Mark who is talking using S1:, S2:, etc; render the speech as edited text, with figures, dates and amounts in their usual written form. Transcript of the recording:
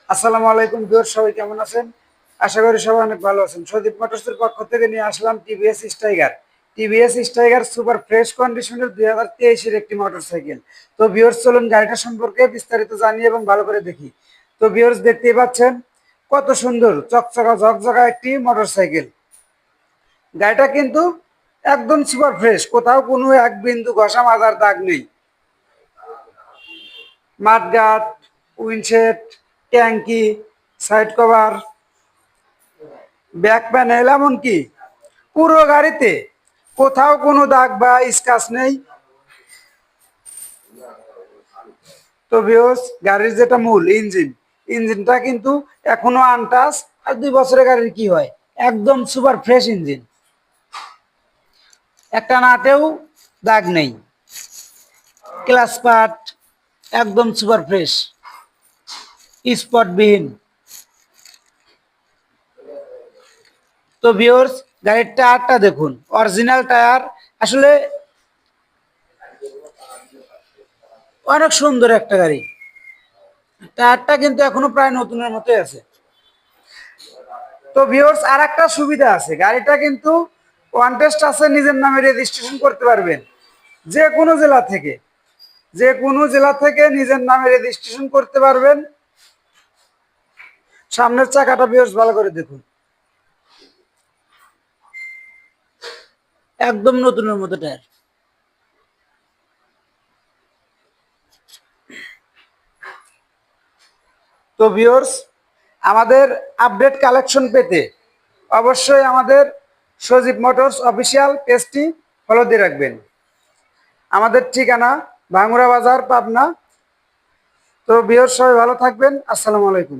S1: আসসালামু আলাইকুম ভিউয়ার, সবাই কেমন আছেন? আশা করি সবাই অনেক ভালো আছেন। সদীপ মোটরসের পক্ষ থেকে নিয়ে আসলাম টিভিএস স্টাইগার সুপার ফ্রেশ কন্ডিশনের 2023-এর একটি মোটরসাইকেল। তো ভিউয়ার্স, চলুন গাড়িটা সম্পর্কে বিস্তারিত জানি এবং ভালো করে দেখি। তো ভিউয়ার্স, দেখতেই পাচ্ছেন কত সুন্দর চকচকা ঝকঝকা একটি মোটরসাইকেল। গাড়িটা কিন্তু একদম সুপার ফ্রেশ, কোথাও কোনো এক বিন্দু ঘষা মাজার দাগ নেই। মাঠগাট, উইন্ডশেড, ট্যাঙ্কি, সাইড কভার, ব্যাক প্যানেল, এমনকি পুরো গাড়িতে কোথাও কোনো দাগ বা স্ক্র্যাচ নেই। তো ভিউয়ার্স, গাড়ির যেটা মূল ইঞ্জিনটা কিন্তু এখনো আনটাচ। আর 2 বছরের গাড়ির কি হয়, একদম সুপার ফ্রেশ ইঞ্জিন, একটা নাটেও দাগ নেই। ক্লাচ পার্ট একদম সুপার ফ্রেশ, স্পটবিহীন। তো ভিউয়ার্স, গাড়ির টায়ারটা দেখুন, অরিজিনাল টায়ার। আসলে অনেক সুন্দর একটা গাড়ি। টায়ারটা কিন্তু এখনো প্রায় নতুনের মতোই আছে। তো ভিউয়ার্স, আর একটা সুবিধা আছে, গাড়িটা কিন্তু ওয়ান টেস্ট আছে, নিজের নামে রেজিস্ট্রেশন করতে পারবেন। যে কোনো জেলা থেকে, নিজের নামে রেজিস্ট্রেশন করতে পারবেন। সামনের চাকাটা ভিউয়ার্স ভালো করে দেখুন, একদম নতুনের মতো টায়ার। তো ভিউয়ার্স, আমাদের আপডেট কালেকশন পেতে অবশ্যই আমাদের সজীব মোটরস অফিসিয়াল পেজটি ফলো দিয়ে রাখবেন। আমাদের ঠিকানা ভাঙ্গুরা বাজার, পাবনা। তো ভিউয়ার্স, সবাই ভালো থাকবেন। আসসালামু আলাইকুম।